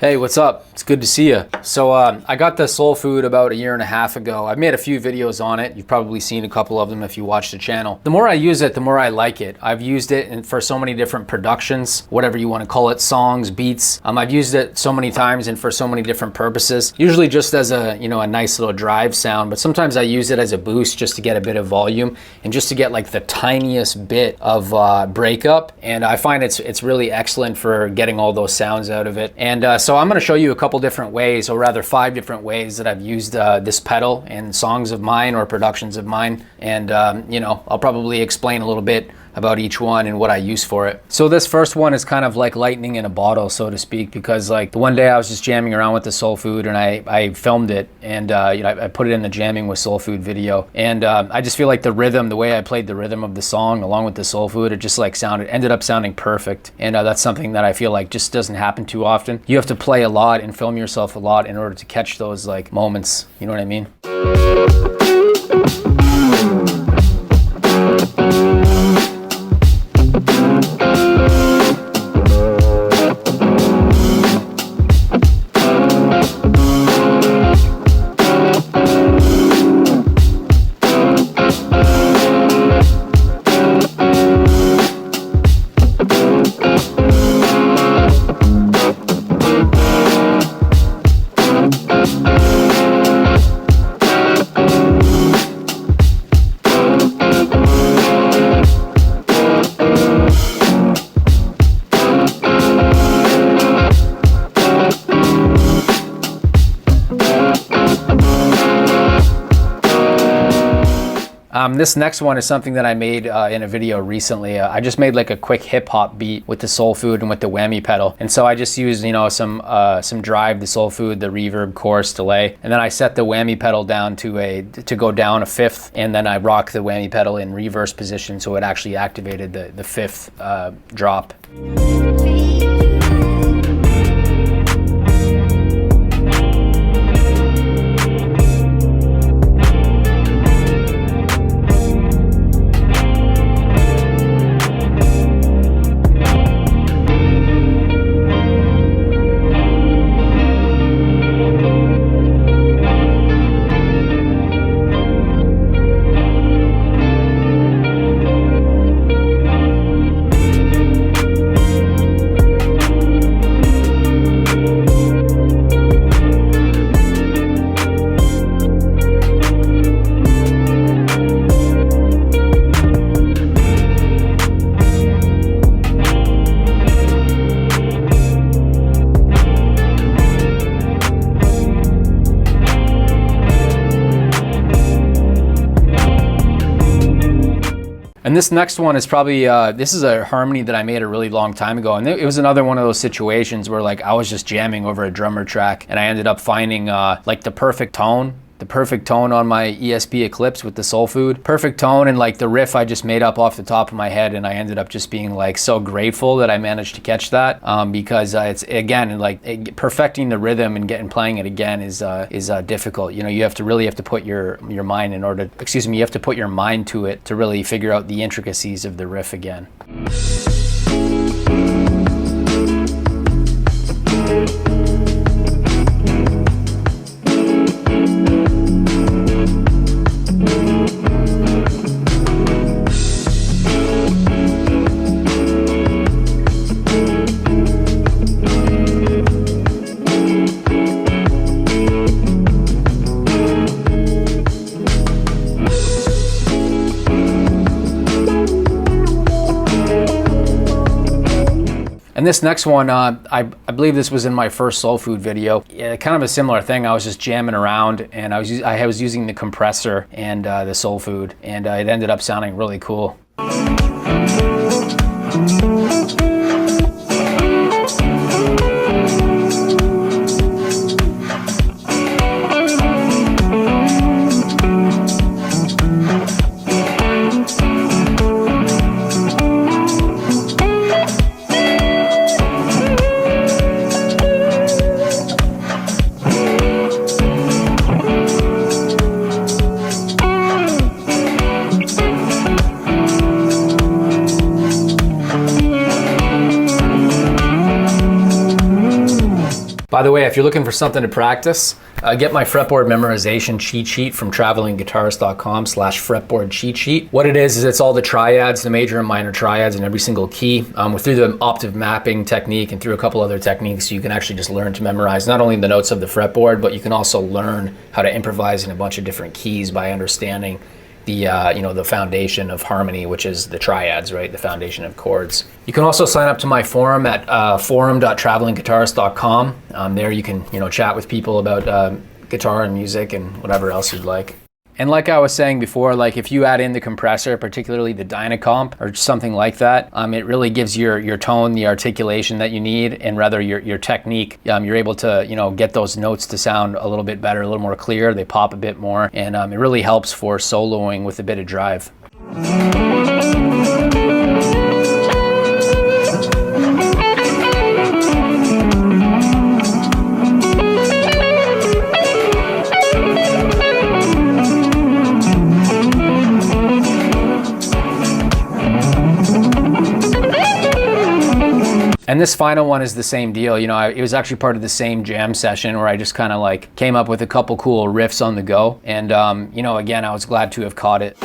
Hey, what's up? It's good to see you. So I got the Soul Food about a year and a half ago. I've made a few videos on it. You've probably seen a couple of them if you watch the channel. The more I use it, the more I like it. I've used it for so many different productions, whatever you want to call it, songs, beats. I've used it so many times and for so many different purposes. Usually just as a nice little drive sound, but sometimes I use it as a boost just to get a bit of volume and just to get like the tiniest bit of breakup. And I find it's really excellent for getting all those sounds out of it. And so I'm going to show you a couple different ways, or rather 5 different ways that I've used this pedal in songs of mine or productions of mine. And I'll probably explain a little bit about each one and what I use for it. So this first one is kind of like lightning in a bottle, so to speak, because like the one day I was just jamming around with the Soul Food and I filmed it, and I put it in the Jamming with Soul Food video, and I just feel like the rhythm, the way I played the rhythm of the song along with the Soul Food, it just like ended up sounding perfect. And that's something that I feel like just doesn't happen too often. You have to play a lot and film yourself a lot in order to catch those like moments, you know what I mean? This next one is something that I made in a video recently. I just made like a quick hip hop beat with the Soul Food and with the whammy pedal. And so I just used, some drive, the Soul Food, the reverb, chorus, delay. And then I set the whammy pedal down to go down a fifth. And then I rock the whammy pedal in reverse position. So it actually activated the fifth drop. And this next one is probably, this is a harmony that I made a really long time ago. And it was another one of those situations where like I was just jamming over a drummer track and I ended up finding like the perfect tone on my ESP Eclipse with the Soul Food. Perfect tone, and like the riff I just made up off the top of my head, and I ended up just being like so grateful that I managed to catch that because it's again like perfecting the rhythm and playing it again is difficult. You have to put your mind you have to put your mind to it to really figure out the intricacies of the riff again. And this next one, I believe this was in my first Soul Food video. Yeah, kind of a similar thing. I was just jamming around, and I was using the compressor and the Soul Food, and it ended up sounding really cool. By the way, if you're looking for something to practice, get my fretboard memorization cheat sheet from travelingguitarist.com/fretboard cheat sheet. What it is it's all the triads, the major and minor triads in every single key. Through the octave mapping technique and through a couple other techniques, you can actually just learn to memorize not only the notes of the fretboard, but you can also learn how to improvise in a bunch of different keys by understanding the the foundation of harmony, which is the triads, right? The foundation of chords. You can also sign up to my forum at forum.travelingguitarist.com. There you can chat with people about guitar and music and whatever else you'd like. And like I was saying before, like if you add in the compressor, particularly the Dynacomp or something like that, it really gives your tone, the articulation that you need, and rather your technique. You're able to get those notes to sound a little bit better, a little more clear. They pop a bit more, and it really helps for soloing with a bit of drive. And this final one is the same deal. It was actually part of the same jam session where I just kind of like came up with a couple cool riffs on the go. And, again, I was glad to have caught it.